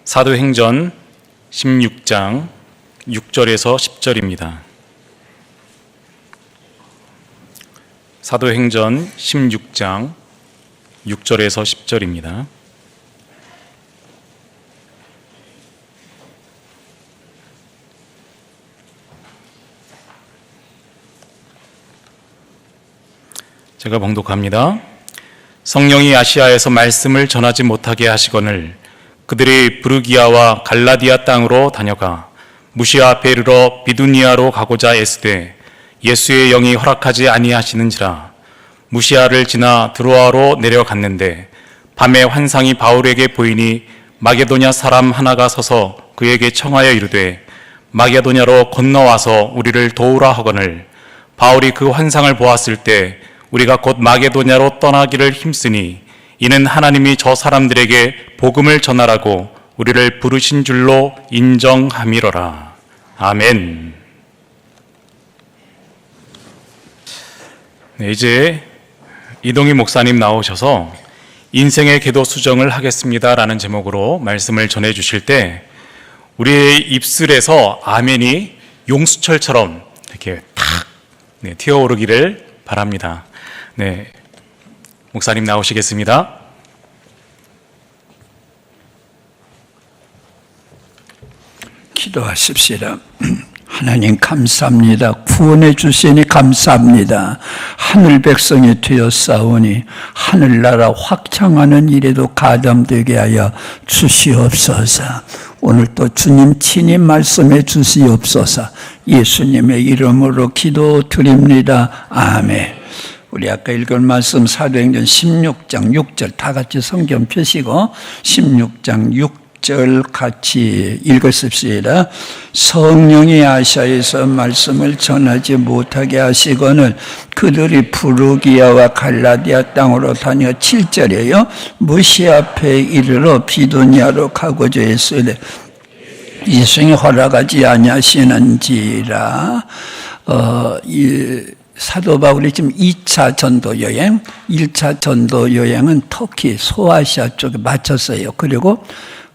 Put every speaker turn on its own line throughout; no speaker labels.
사도행전 16장 6절에서 10절입니다. 사도행전 16장 6절에서 10절입니다. 제가 봉독합니다. 성령이 아시아에서 말씀을 전하지 못하게 하시거늘 그들이 부르기아와 갈라디아 땅으로 다녀가 무시아 앞에 이르러 비두니아로 가고자 애쓰되 예수의 영이 허락하지 아니하시는지라. 무시아를 지나 드로아로 내려갔는데 밤에 환상이 바울에게 보이니 마게도냐 사람 하나가 서서 그에게 청하여 이르되 마게도냐로 건너와서 우리를 도우라 하거늘 바울이 그 환상을 보았을 때 우리가 곧 마게도냐로 떠나기를 힘쓰니 이는 하나님이 저 사람들에게 복음을 전하라고 우리를 부르신 줄로 인정함이로라. 아멘. 네, 이제 이동희 목사님 나오셔서 인생의 계도 수정을 하겠습니다라는 제목으로 말씀을 전해 주실 때 우리의 입술에서 아멘이 용수철처럼 이렇게 탁 튀어오르기를 바랍니다. 네, 목사님 나오시겠습니다.
기도하십시다. 하나님 감사합니다. 구원해 주시니 감사합니다. 하늘 백성이 되었사오니 하늘나라 확장하는 일에도 가담되게 하여 주시옵소서. 오늘 또 주님 친히 말씀해 주시옵소서. 예수님의 이름으로 기도드립니다. 아멘. 우리 아까 읽은 말씀 사도행전 16장 6절 다 같이 성경 펴시고 16장 6절 같이 읽었습니다. 성령이 아시아에서 말씀을 전하지 못하게 하시거늘 그들이 부르기아와 갈라디아 땅으로 다녀 7절이에요. 무시아 앞에 이르러 비두니아로 가고자 애쓰되 예수님이 허락하지 아니하시는지라. 사도 바울이 지금 2차 전도 여행, 1차 전도 여행은 터키, 소아시아 쪽에 마쳤어요. 그리고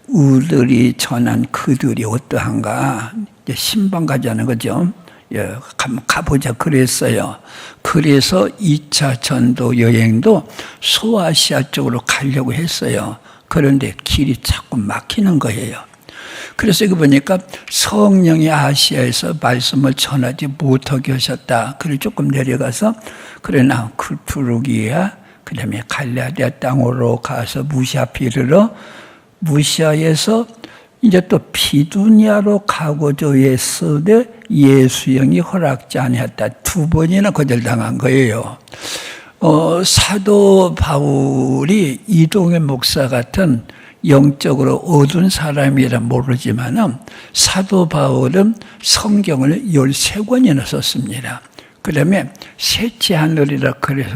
우들이 전한 그들이 어떠한가? 신방 가자는 거죠. 예, 가보자 그랬어요. 그래서 2차 전도 여행도 소아시아 쪽으로 가려고 했어요. 그런데 길이 자꾸 막히는 거예요. 그래서 이거 보니까 성령이 아시아에서 말씀을 전하지 못하게 하셨다. 그리고 조금 내려가서 그러나 부르기아 그 다음에 갈라디아 땅으로 가서 무시아 앞에 이르러 무시아에서 이제 또 비두니아로 가고자 애쓰되 예수 영이 허락지 아니했다. 두 번이나 거절당한 거예요. 사도 바울이 이동현 목사 같은 영적으로 어두운 사람이라 모르지만 사도 바울은 성경을 13권이나 썼습니다. 그 다음에 셋째 하늘이라 그래서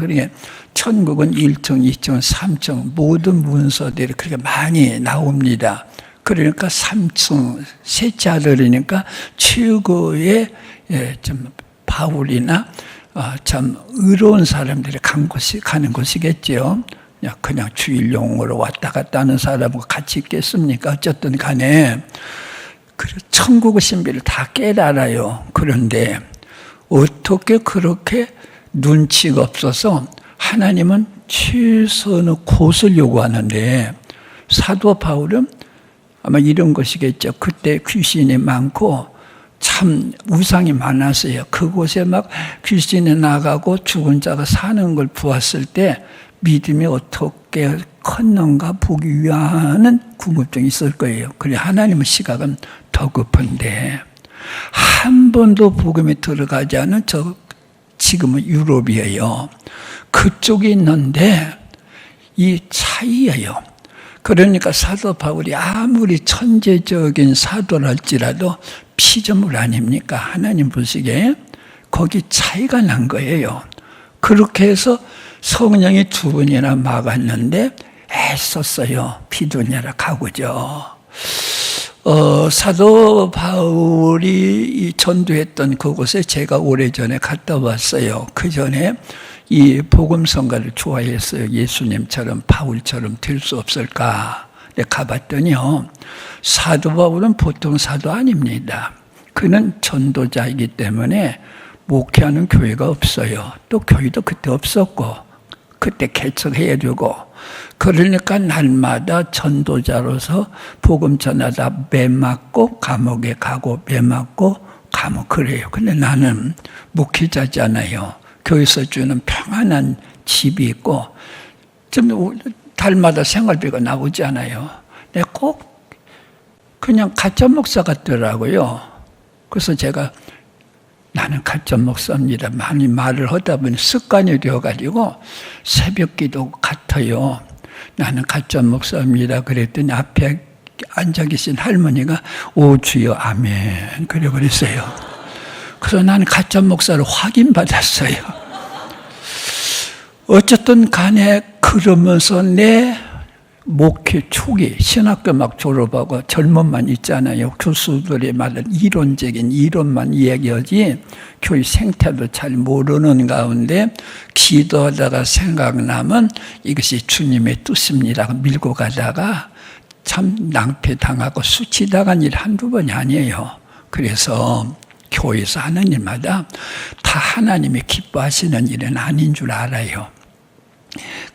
천국은 1층, 2층, 3층 모든 문서들이 그렇게 많이 나옵니다. 그러니까 3층, 셋째 하늘이니까 최고의 좀 바울이나 참 의로운 사람들이 가는 곳이겠죠. 그냥 주일용으로 왔다 갔다 하는 사람과 같이 있겠습니까? 어쨌든 간에 천국의 신비를 다 깨달아요. 그런데 어떻게 그렇게 눈치가 없어서 하나님은 최선의 곳을 요구하는데 사도 바울은 아마 이런 것이겠죠. 그때 귀신이 많고 참 우상이 많았어요. 그곳에 막 귀신이 나가고 죽은 자가 사는 걸 보았을 때 믿음이 어떻게 컸는가 보기 위한 궁금증이 있을 거예요. 그래 하나님의 시각은 더 깊은데 한 번도 복음이 들어가지 않은 지금은 유럽이에요. 그쪽에 있는데 이 차이예요. 그러니까 사도 바울이 아무리 천재적인 사도랄지라도 피조물 아닙니까? 하나님 보시기에 거기 차이가 난 거예요. 그렇게 해서 성령이 두 번이나 막았는데 애썼어요. 비두니아로 가고죠. 사도 바울이 전도했던 그곳에 제가 오래전에 갔다 왔어요. 그 전에 이 복음성가를 좋아했어요. 예수님처럼 바울처럼 될 수 없을까? 근데 가봤더니요, 사도 바울은 보통 사도 아닙니다. 그는 전도자이기 때문에 목회하는 교회가 없어요. 또 교회도 그때 없었고 그때 개척해야 되고, 그러니까 날마다 전도자로서 복음 전하다 매 맞고 감옥에 가고 매 맞고 감옥, 그래요. 근데 나는 목회자잖아요. 교회에서 주는 평안한 집이 있고 좀 달마다 생활비가 나오지 않아요. 내가 꼭 그냥 가짜 목사 같더라고요. 그래서 제가 나는 가짜 목사입니다. 많이 말을 하다 보니 습관이 되어가지고 새벽 기도 같아요. 나는 가짜 목사입니다. 그랬더니 앞에 앉아 계신 할머니가 오 주여 아멘 그래 버렸어요. 그래서 나는 가짜 목사를 확인받았어요. 어쨌든 간에 그러면서 내 목회 초기 신학교 막 졸업하고 젊은만 있잖아요. 교수들이 말하는 이론적인 이론만 이야기하지 교회 생태도 잘 모르는 가운데 기도하다가 생각나면 이것이 주님의 뜻입니다 밀고 가다가 참 낭패당하고 수치당한 일 한두 번이 아니에요. 그래서 교회에서 하는 일마다 다 하나님이 기뻐하시는 일은 아닌 줄 알아요.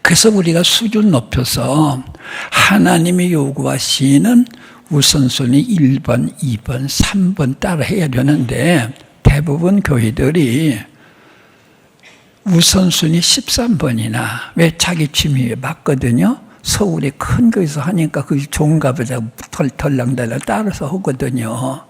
그래서 우리가 수준 높여서 하나님이 요구하시는 우선순위 1번, 2번, 3번 따라 해야 되는데 대부분 교회들이 우선순위 13번이나 왜 자기 취미에 맞거든요. 서울에 큰 거에서 하니까 그게 좋은가 보다 덜랑덜랑 따라서 하거든요.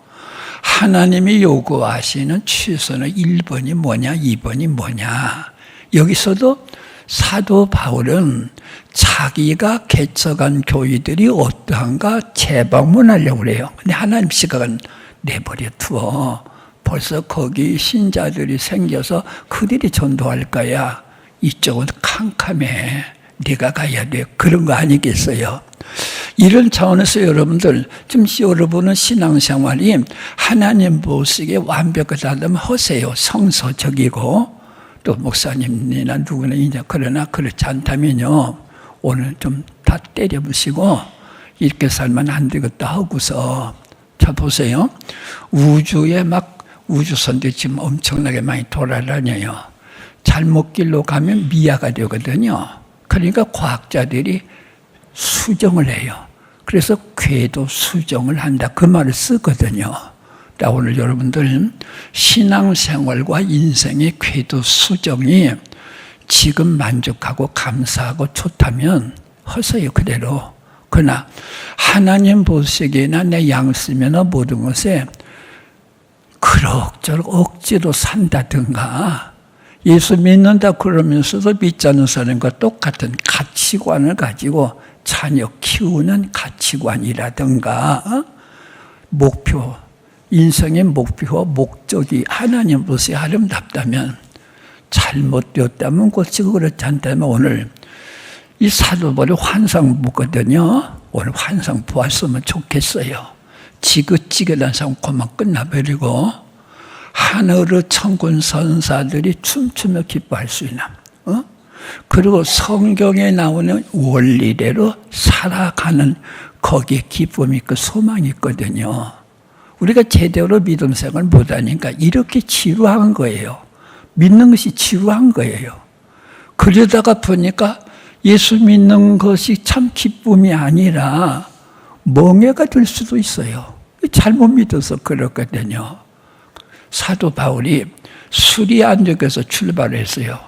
하나님이 요구하시는 최선의 1번이 뭐냐 2번이 뭐냐. 여기서도 사도 바울은 자기가 개척한 교회들이 어떠한가 재방문하려고 그래요. 근데 하나님 시각은 내버려 두어. 벌써 거기 신자들이 생겨서 그들이 전도할 거야. 이쪽은 캄캄해. 네가 가야 돼. 그런 거 아니겠어요? 이런 차원에서 여러분들, 지금 여러분은 신앙생활이 하나님 보시기에 완벽하다면 하세요. 성서적이고. 또 목사님이나 누구나 이제 그러나 그렇지 않다면요 오늘 좀 다 때려부시고 이렇게 살면 안 되겠다 하고서 자 보세요. 우주에 막 우주선들이 지금 엄청나게 많이 돌아다녀요. 잘못 길로 가면 미아가 되거든요. 그러니까 과학자들이 수정을 해요. 그래서 궤도 수정을 한다 그 말을 쓰거든요. 오늘 여러분들 신앙생활과 인생의 궤도 수정이 지금 만족하고 감사하고 좋다면 하세요 그대로. 그러나 하나님 보시기에나 내 양심이나 모든 것에 그럭저럭 억지로 산다든가 예수 믿는다 그러면서도 믿지 않는 사람과 똑같은 가치관을 가지고 자녀 키우는 가치관이라든가 목표 인생의 목표와 목적이 하나님 보시기에 아름답다면 잘못되었다면 고치고 그렇지 않다면 오늘 이 사도 바울이 환상 보거든요. 오늘 환상 보았으면 좋겠어요. 지긋지긋한 삶 그만 끝나버리고 하늘의 천군 선사들이 춤추며 기뻐할 수 있는 그리고 성경에 나오는 원리대로 살아가는 거기에 기쁨이 있고 소망이 있거든요. 우리가 제대로 믿음 생활을 못하니까 이렇게 지루한 거예요. 믿는 것이 지루한 거예요. 그러다가 보니까 예수 믿는 것이 참 기쁨이 아니라 멍해가 될 수도 있어요. 잘못 믿어서 그렇거든요. 사도 바울이 수리안족에서 출발했어요.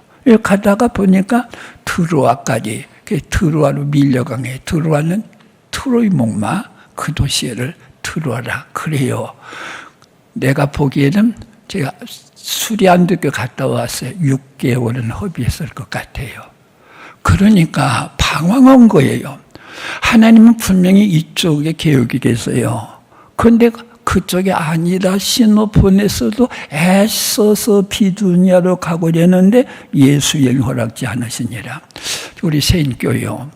가다가 보니까 드로아까지, 드로아로 밀려가게. 드로아는 트로이 목마 그 도시를 들어와라 그래요. 내가 보기에는 제가 수리안독교 갔다 왔어요. 6개월은 허비했을 것 같아요. 그러니까 방황한 거예요. 하나님은 분명히 이쪽에 계획이 계세요. 그런데 그쪽이 아니라 신호 보내서도 애써서 비두니아로 가고려는데 예수 여행 허락지 않으시니라. 우리 세인교요.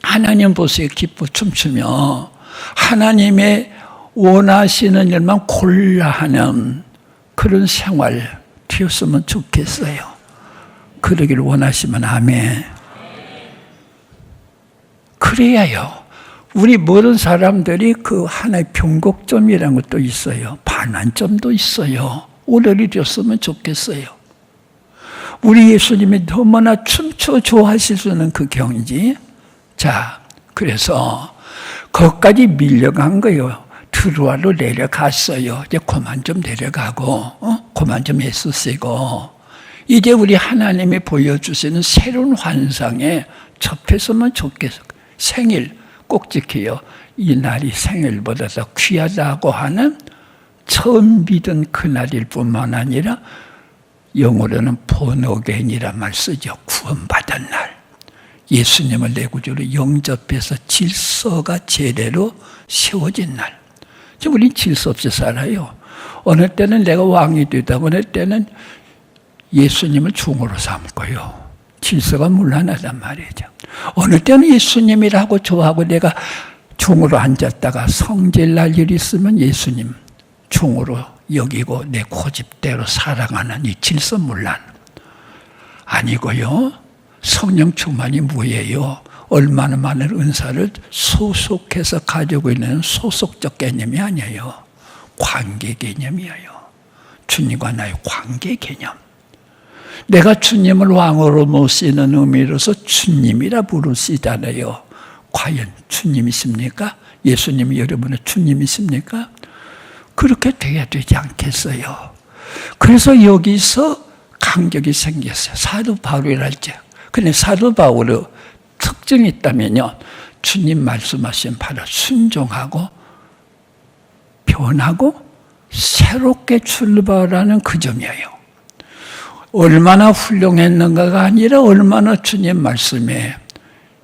하나님 보시기에 기뻐 춤추며 하나님의 원하시는 일만 골라 하는 그런 생활 되었으면 좋겠어요. 그러기를 원하시면 아멘. 그래야요. 우리 모든 사람들이 그 하나의 변곡점이라는 것도 있어요. 반환점도 있어요. 오래되었으면 좋겠어요. 우리 예수님이 너무나 춤추어 좋아하실 수 있는 그 경지. 자, 그래서 거기까지 밀려간 거예요. 드루아로 내려갔어요. 이제 그만 좀 내려가고, 그만 좀 애쓰시고, 이제 우리 하나님이 보여주시는 새로운 환상에 접했으면 좋겠어요. 생일 꼭 지켜요. 이 날이 생일보다 더 귀하다고 하는 처음 믿은 그날일 뿐만 아니라 영어로는 본어게인이란 말 쓰죠. 구원받은 날. 예수님을 내 구주로 영접해서 질서가 제대로 세워진 날. 지금 우린 질서 없이 살아요. 어느 때는 내가 왕이 되다, 어느 때는 예수님을 중으로 삼고요. 질서가 문란하단 말이죠. 어느 때는 예수님이라고 좋아하고 내가 중으로 앉았다가 성질날 일이 있으면 예수님 중으로 여기고 내 고집대로 살아가는 이 질서문란. 아니고요. 성령 충만이 뭐예요? 얼마나 많은 은사를 소속해서 가지고 있는 소속적 개념이 아니에요. 관계 개념이에요. 주님과 나의 관계 개념. 내가 주님을 왕으로 모시는 의미로서 주님이라 부르시잖아요. 과연 주님이십니까? 예수님이 여러분의 주님이십니까? 그렇게 돼야 되지 않겠어요? 그래서 여기서 간격이 생겼어요. 사도 바울이랄지. 근데 사도 바울의 특징이 있다면요. 주님 말씀하신 바로 순종하고 변하고 새롭게 출발하는 그 점이에요. 얼마나 훌륭했는가가 아니라 얼마나 주님 말씀에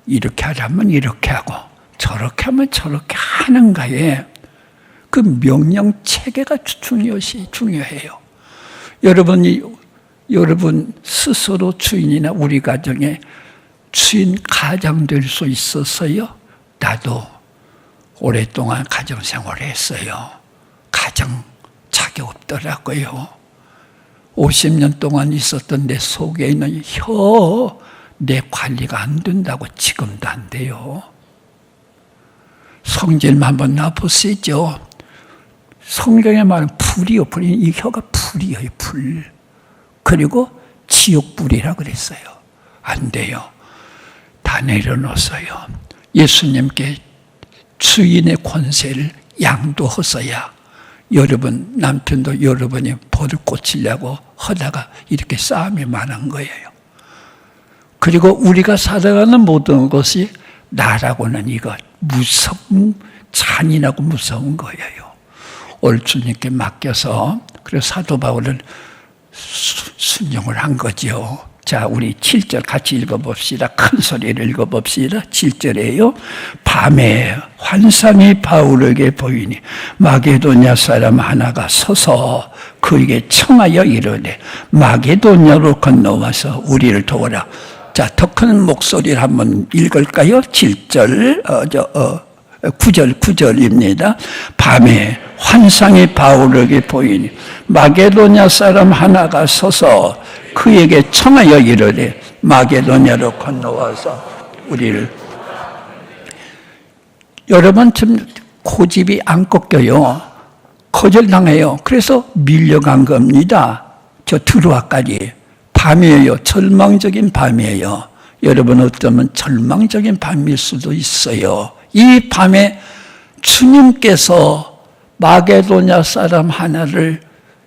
이렇게 하려면 이렇게 하고 저렇게 하면 저렇게 하는가에 그 명령 체계가 중요해요. 여러분 스스로 주인이나 우리 가정에 주인 가장 될 수 있었어요? 나도 오랫동안 가정생활을 했어요. 가정 자격 없더라고요. 50년 동안 있었던 내 속에 있는 내 관리가 안 된다고 지금도 안 돼요. 성질만 한번 놔보시죠. 성경에 말하는 불이요, 불이. 이 혀가 불이에요, 불. 그리고 지옥불이라 그랬어요. 안 돼요. 다 내려놓았어요. 예수님께 주인의 권세를 양도하셔야 여러분, 남편도 여러분이 벌을 꽂히려고 하다가 이렇게 싸움이 많은 거예요. 그리고 우리가 살아가는 모든 것이 나라고는 이거 잔인하고 무서운 거예요. 올 주님께 맡겨서, 그래서 사도 바울은 순종을 한 거죠. 자, 우리 7절 같이 읽어봅시다. 큰 소리를 읽어봅시다. 7절에요. 밤에 환상이 바울에게 보이니 마게도냐 사람 하나가 서서 그에게 청하여 이르되 마게도냐로 건너와서 우리를 도우라. 자, 더 큰 목소리를 한번 읽을까요? 7절, 9절입니다. 밤에 환상이 바울에게 보이니 마게도냐 사람 하나가 서서 그에게 청하여 이르되 마게도냐로 건너와서 우리를. 여러분 지금 고집이 안 꺾여요. 거절당해요. 그래서 밀려간 겁니다. 저 드루아까지. 밤이에요. 절망적인 밤이에요. 여러분 어쩌면 절망적인 밤일 수도 있어요. 이 밤에 주님께서 마게도냐 사람 하나를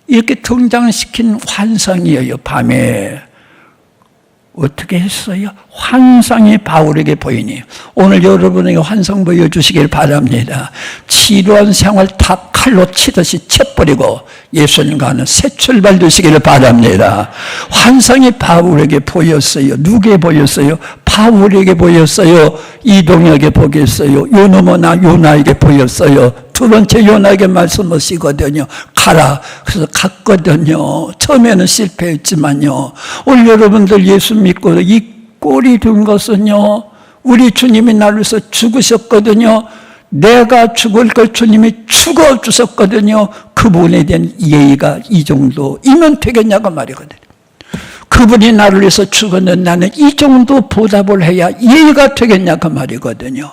이렇게 등장시킨 환상이에요. 밤에 어떻게 했어요? 환상이 바울에게 보이니 오늘 여러분에게 환상 보여주시길 바랍니다. 지루한 생활 다 칼로 치듯이 채버리고 예수님과는 새 출발 되시기를 바랍니다. 환상이 바울에게 보였어요. 누구에게 보였어요? 바울에게 보였어요. 이동혁에게 보였어요. 요노모나 요나에게 보였어요. 두 번째 요나에게 말씀하시거든요. 가라. 그래서 갔거든요. 처음에는 실패했지만요. 오늘 여러분들 예수 믿고 이 꼴이 된 것은요. 우리 주님이 나를 위해서 죽으셨거든요. 내가 죽을 걸 주님이 죽어주셨거든요. 그분에 대한 예의가 이 정도이면 되겠냐고 말이거든요. 그분이 나를 위해서 죽었는데 나는 이 정도 보답을 해야 예의가 되겠냐 그 말이거든요.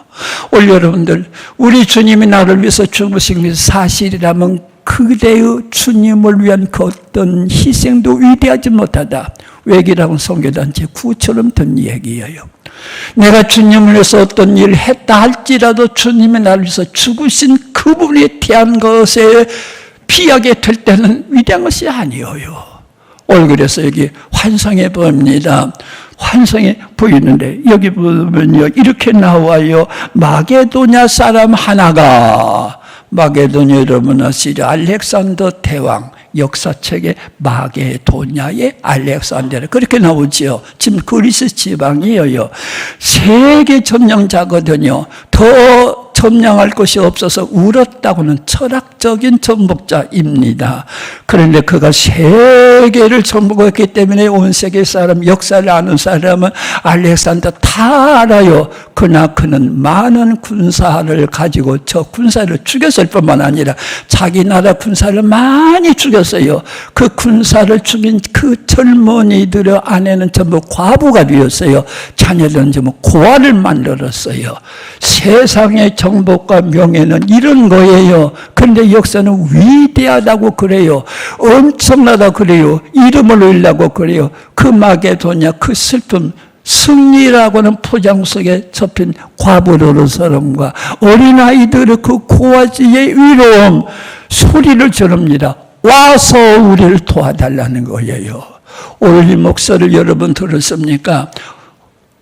오늘 여러분들, 우리 주님이 나를 위해서 죽으신 게 사실이라면 그대의 주님을 위한 그 어떤 희생도 위대하지 못하다. 외기라고 성교단체 구처럼 든 얘기예요. 내가 주님을 위해서 어떤 일을 했다 할지라도 주님이 나를 위해서 죽으신 그분에 대한 것에 비하게 될 때는 위대한 것이 아니에요. 오늘 그래서 여기 환상해 봅니다. 환상해 보이는데 여기 보면요 이렇게 나와요. 마게도냐 사람 하나가, 마게도냐 여러분 아시죠? 알렉산더 대왕 역사책에 마게도냐의 알렉산더라 그렇게 나오지요. 지금 그리스 지방이에요. 세계 점령자거든요. 더 점령할 것이 없어서 울었다고는 철학적인 정복자입니다. 그런데 그가 세계를 정복했기 때문에 온 세계 사람, 역사를 아는 사람은 알렉산더 다 알아요. 그러나 그는 많은 군사를 가지고 저 군사를 죽였을 뿐만 아니라 자기 나라 군사를 많이 죽였어요. 그 군사를 죽인 그 젊은이들의 아내는 전부 과부가 되었어요. 자녀들은 전부 고아를 만들었어요. 세상의 정복과 명예는 이런 거예요. 그런데 역사는 위대하다고 그래요. 엄청나다고 그래요. 이름을 올리려고 그래요. 그 마게도냐 그 슬픔, 승리라고는 포장 속에 접힌 과부로는 사람과 어린아이들의 그 고아지의 위로움 소리를 지릅니다. 와서 우리를 도와달라는 거예요. 오늘 이 목소리를 여러분 들었습니까?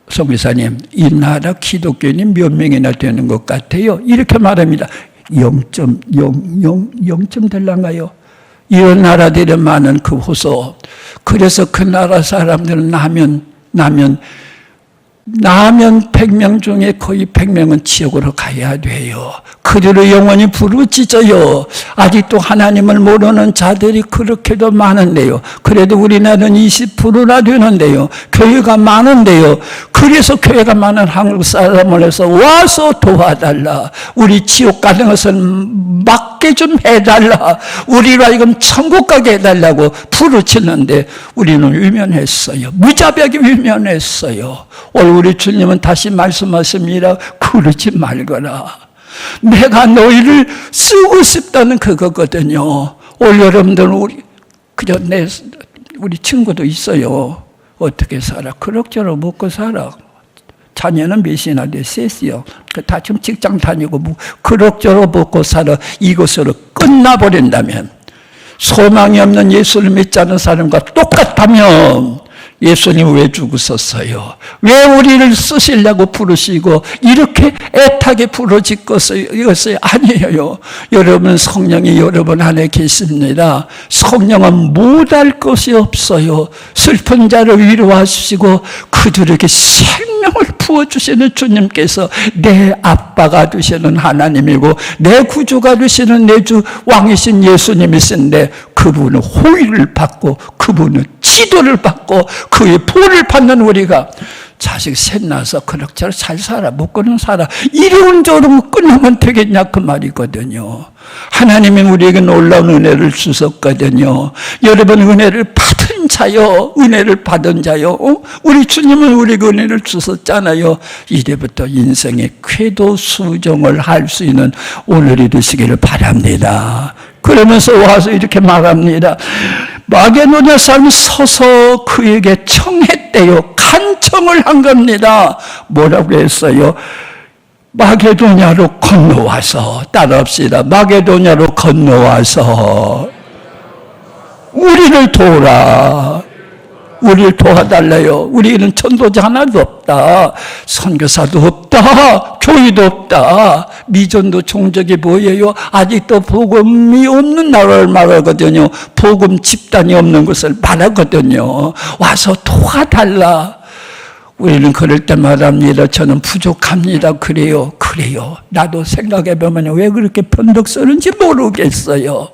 송기사님, 이 나라 기독교인이 몇 명이나 되는 것 같아요? 이렇게 말합니다. 0.00 될란가요? 이런 나라들이 많은 그 호소. 그래서 그 나라 사람들은 나면 100명 중에 거의 100명은 지옥으로 가야 돼요. 그들의 영혼이 부르짖어요. 아직도 하나님을 모르는 자들이 그렇게도 많은데요. 그래도 우리나라는 20%나 되는데요. 교회가 많은데요. 그래서 교회가 많은 한국 사람을 해서 와서 도와달라. 우리 지옥 가는 것을 막게 좀 해달라. 우리로 하여금 천국 가게 해달라고 부르짖는데 우리는 위면했어요. 무자비하게 위면했어요. 오늘 우리 주님은 다시 말씀하십니다. 그러지 말거라. 내가 너희를 쓰고 싶다는 그거거든요. 오늘 여러분들 우리 친구도 있어요. 어떻게 살아? 그럭저럭 먹고 살아. 자녀는 몇이나 돼? 셋이요. 다 지금 직장 다니고 그럭저럭 먹고 살아. 이것으로 끝나버린다면, 소망이 없는 예수를 믿지 않은 사람과 똑같다면 예수님 왜 죽으셨어요? 왜 우리를 쓰시려고 부르시고 이렇게 애타게 부르짖었어요? 아니에요. 여러분 성령이 여러분 안에 계십니다. 성령은 못할 것이 없어요. 슬픈 자를 위로하시고 그들에게 생명을 부어주시는 주님께서 내 아빠가 되시는 하나님이고 내 구주가 되시는 내 주 왕이신 예수님이신데 그분은 호의를 받고 그분은 지도를 받고 그의 보를 받는 우리가 자식 셋 낳아서 그럭저럭 잘 살아, 먹고는 살아, 이런저런 끝나면 되겠냐 그 말이거든요. 하나님이 우리에게 놀라운 은혜를 주셨거든요. 여러분 은혜를 받은 자요, 은혜를 받은 자요. 우리 주님은 우리에게 은혜를 주셨잖아요. 이제부터 인생의 궤도 수정을 할 수 있는 오늘이 되시기를 바랍니다. 그러면서 와서 이렇게 말합니다. 마게도냐 사람이 서서 그에게 청했대요. 간청을 한 겁니다. 뭐라고 했어요? 마게도냐로 건너와서, 따라합시다. 마게도냐로 건너와서 우리를 도우라. 우리를 도와달래요. 우리는 전도자 하나도 없다. 선교사도 없다. 교회도 없다. 미전도 종족이 뭐예요? 아직도 복음이 없는 나라를 말하거든요. 복음 집단이 없는 것을 말하거든요. 와서 도와달라. 우리는 그럴 때 말합니다. 저는 부족합니다. 그래요. 나도 생각해보면 왜 그렇게 변덕 쓰는지 모르겠어요.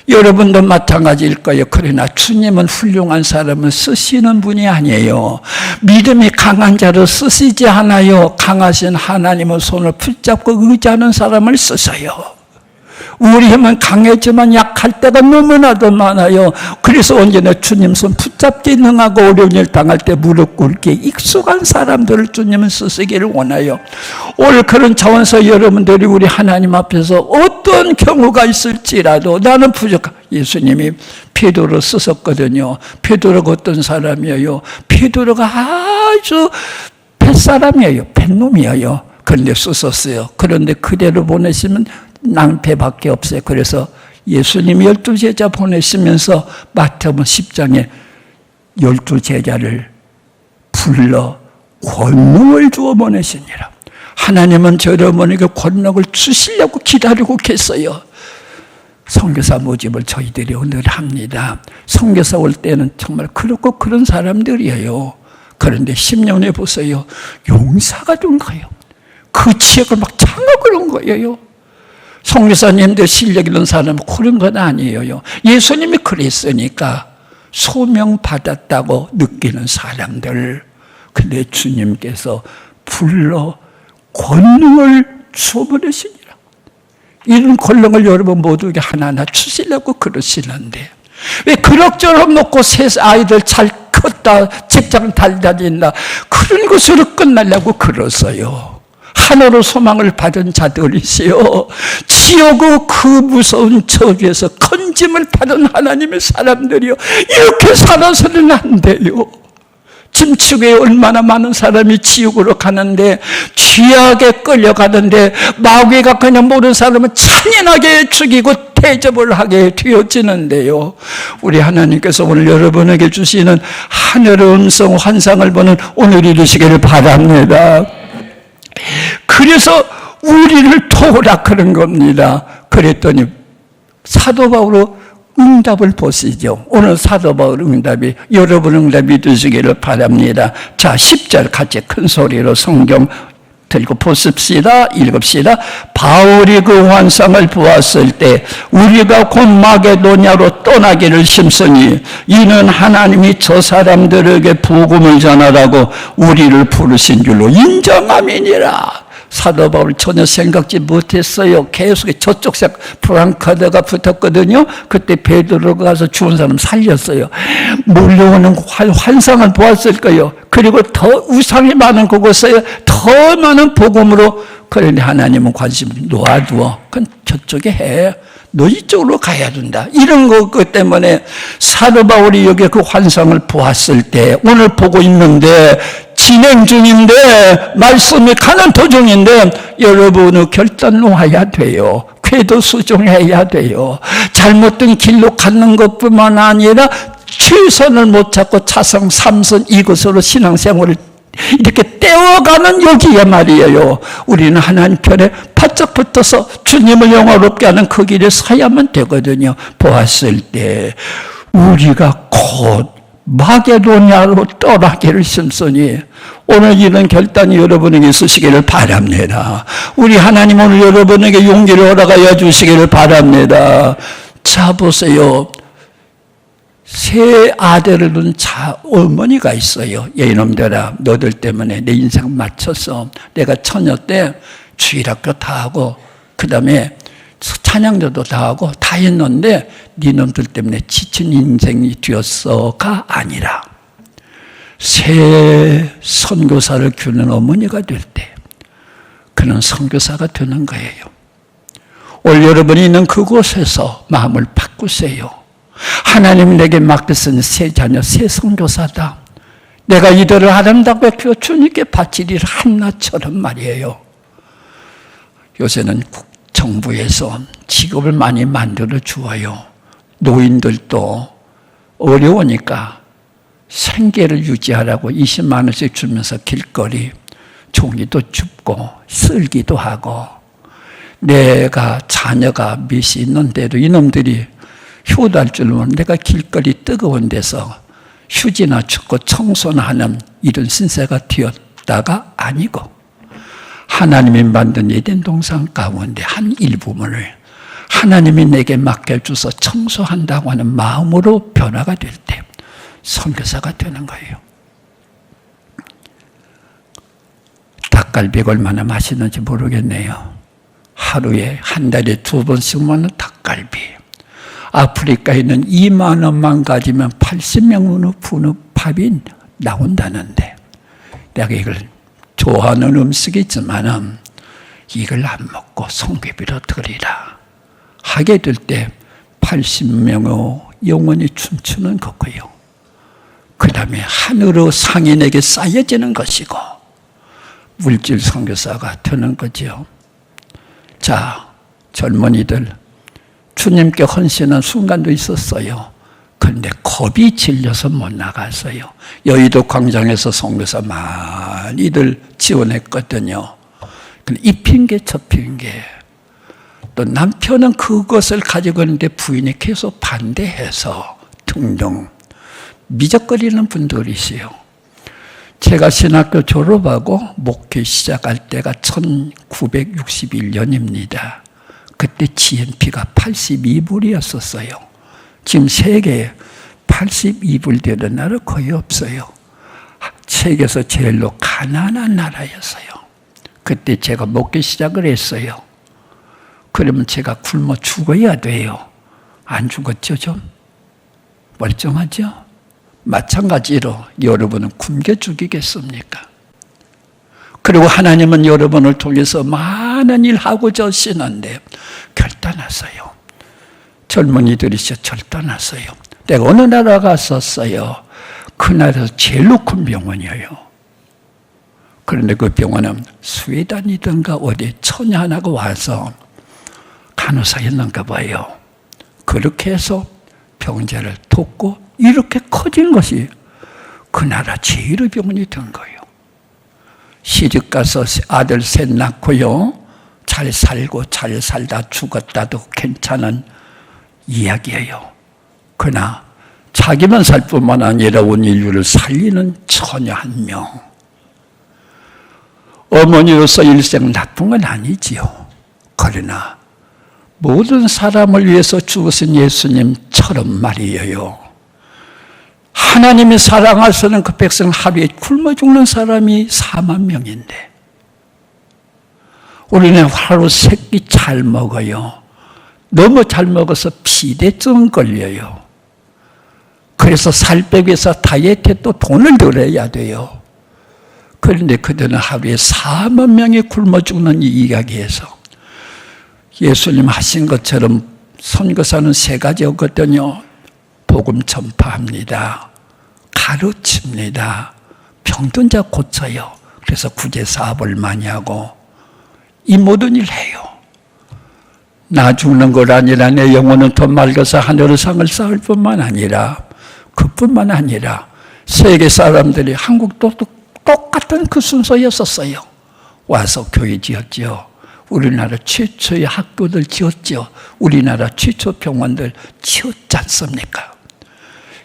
여러분도 마찬가지일 거예요. 그러나 주님은 훌륭한 사람을 쓰시는 분이 아니에요. 믿음이 강한 자를 쓰시지 않아요. 강하신 하나님의 손을 붙잡고 의지하는 사람을 쓰세요. 우리 힘은 강해지만 약할 때가 너무나도 많아요. 그래서 언제나 주님 손 붙잡기 능하고 어려운 일 당할 때 무릎 꿇기에 익숙한 사람들을 주님은 쓰시기를 원해요. 오늘 그런 차원에서 여러분들이 우리 하나님 앞에서 어떤 경우가 있을지라도 나는 부족한, 예수님이 베드로를 쓰셨거든요. 베드로가 어떤 사람이에요? 베드로가 아주 뱃사람이에요. 뱃놈이에요. 그런데 쓰셨어요. 그런데 그대로 보내시면 낭패밖에 없어요. 그래서 예수님이 12제자 보내시면서 마태복음 10장에 12제자를 불러 권능을 주어 보내시니라. 하나님은 여러분에게 권능을 주시려고 기다리고 계세요. 선교사 모집을 저희들이 오늘 합니다. 선교사 올 때는 정말 그렇고 그런 사람들이에요. 그런데 10년에 보세요. 용사가 된 거예요. 그 지역을 막 장악을 한 거예요. 선교사님들 실력 있는 사람은 그런 건 아니에요. 예수님이 그랬으니까 소명받았다고 느끼는 사람들. 근데 주님께서 불러 권능을 주어버리시니라. 이런 권능을 여러분 모두에게 하나하나 주시려고 그러시는데 왜 그럭저럭 놓고 새 아이들 잘 컸다 직장 잘 다닌다 그런 것으로 끝나려고 그러세요. 하늘로 소망을 받은 자들이시요 지옥의 그 무서운 저주에서 건짐을 받은 하나님의 사람들이요 이렇게 살아서는 안 돼요. 침묵에 얼마나 많은 사람이 지옥으로 가는데 죄악에 끌려가는데 마귀가 그냥 모르는 사람은 잔인하게 죽이고 대접을 하게 되어지는데요. 우리 하나님께서 오늘 여러분에게 주시는 하늘의 음성 환상을 보는 오늘이 되시기를 바랍니다. 그래서 우리를 도우라 그런 겁니다. 그랬더니 사도 바울로 응답을 보시죠. 오늘 사도 바울 응답이 여러분 응답이 되시기를 바랍니다. 자, 10절 같이 큰 소리로 성경 들고 보십시다. 읽읍시다. 바울이 그 환상을 보았을 때 우리가 곧 마게도냐로 떠나기를 심쓰니 이는 하나님이 저 사람들에게 복음을 전하라고 우리를 부르신 줄로 인정함이니라. 사도 바울 전혀 생각지 못했어요. 계속 저쪽 색 프랑카드가 붙었거든요. 그때 베드로가 가서 죽은 사람 살렸어요. 몰려오는 환상을 보았을 거예요. 그리고 더 우상이 많은 그곳에 더 많은 복음으로. 그런데 하나님은 관심을 놓아두어. 그건 저쪽에 해. 너 이쪽으로 가야 된다. 이런 것 때문에 사도 바울이 여기 그 환상을 보았을 때 오늘 보고 있는데 진행 중인데 말씀이 가는 도중인데 여러분은 결단 놓아야 돼요. 궤도 수정해야 돼요. 잘못된 길로 가는 것뿐만 아니라 최선을 못 찾고 차선 3선 이것으로 신앙생활을 이렇게 떼어가는 여기에 말이에요. 우리는 하나님 편에 바짝 붙어서 주님을 영화롭게 하는 그 길에 서야만 되거든요. 보았을 때 우리가 곧 마게도냐로 떠나기를 심쓰니 오늘 이런 결단이 여러분에게 있으시기를 바랍니다. 우리 하나님 오늘 여러분에게 용기를 허락하여 주시기를 바랍니다. 자 보세요. 세 아들을 둔 어머니가 있어요. 이놈들아 너들 때문에 내 인생 맞춰서 내가 처녀 때 주일학교 다 하고 그 다음에 찬양도도 다 하고 다 했는데 니놈들 때문에 지친 인생이 되었어가 아니라 새 선교사를 키우는 어머니가 될 때 그는 선교사가 되는 거예요. 오늘 여러분이 있는 그곳에서 마음을 바꾸세요. 하나님 내게 맡기신 새 자녀, 새 선교사다. 내가 이들을 아름답게 키워 주님께 바치리라 한나처럼 말이에요. 요새는 정부에서 직업을 많이 만들어 주어요. 노인들도 어려우니까 생계를 유지하라고 20만 원씩 주면서 길거리 종이도 줍고 쓸기도 하고 내가 자녀가 몇이 있는데도 이놈들이 휴달 줄 모르는 내가 길거리 뜨거운 데서 휴지나 줍고 청소나 하는 이런 신세가 되었다가 아니고 하나님이 만든 에덴 동산 가운데 한 일부분을 하나님이 내게 맡겨줘서 청소한다고 하는 마음으로 변화가 될 때 선교사가 되는 거예요. 닭갈비가 얼마나 맛있는지 모르겠네요. 하루에 한 달에 2번씩 먹는 닭갈비. 아프리카에 있는 2만 원만 가지면 80명 부는 밥이 나온다는데 내가 이걸 좋아하는 음식이지만 이걸 안 먹고 성교비로 드리라 하게 될 때 80명의 영혼이 춤추는 거고요. 그 다음에 하늘의 상인에게 쌓여지는 것이고 물질 선교사가 되는 거죠. 자, 젊은이들 주님께 헌신한 순간도 있었어요. 그런데 겁이 질려서 못 나갔어요. 여의도 광장에서 선교사 많이들 지원했거든요. 근데 이 핑계 저 핑계 또 남편은 그것을 가지고 있는데 부인이 계속 반대해서 등등 미적거리는 분들이시요. 제가 신학교 졸업하고 목회 시작할 때가 1961년입니다. 그때 GNP가 82불이었었어요. 지금 세계에 82불 되는 나라 거의 없어요. 세계에서 제일로 가난한 나라였어요. 그때 제가 목회 시작을 했어요. 그러면 제가 굶어 죽어야 돼요. 안 죽었죠, 좀? 멀쩡하죠? 마찬가지로 여러분은 굶겨 죽이겠습니까? 그리고 하나님은 여러분을 통해서 많은 일 하고자 하시는데 결단하세요. 젊은이들이시여 결단하세요. 내가 어느 나라 갔었어요. 그 나라에서 제일로 큰 병원이에요. 그런데 그 병원은 스웨덴이든가 어디 처녀 하나가 와서 간호사였는가 봐요. 그렇게 해서 병자를 돕고 이렇게 커진 것이 그 나라 제일의 병원이 된 거예요. 시집가서 아들 셋 낳고요. 잘 살고 잘 살다 죽었다도 괜찮은 이야기예요. 그러나 자기만 살 뿐만 아니라 온 인류를 살리는 처녀 한 명. 어머니로서 일생 나쁜 건 아니지요. 그러나 모든 사람을 위해서 죽으신 예수님처럼 말이에요. 하나님이 사랑하시는 그 백성 하루에 굶어 죽는 사람이 4만 명인데 우리는 하루 3끼 잘 먹어요. 너무 잘 먹어서 비대증 걸려요. 그래서 살 빼기 위해서 다이어트에 또 돈을 들여야 돼요. 그런데 그들은 하루에 4만 명이 굶어 죽는 이 이야기에서 예수님 하신 것처럼 선교사는 3가지였거든요. 복음 전파합니다. 가르칩니다. 병든 자 고쳐요. 그래서 구제 사업을 많이 하고 이 모든 일을 해요. 나 죽는 것 아니라 내 영혼은 더 맑아서 하늘의 상을 쌓을 뿐만 아니라 그뿐만 아니라 세계 사람들이 한국도 똑같은 그 순서였었어요. 와서 교회 지었죠. 우리나라 최초의 학교들 지었죠. 우리나라 최초 병원들 지었지 않습니까?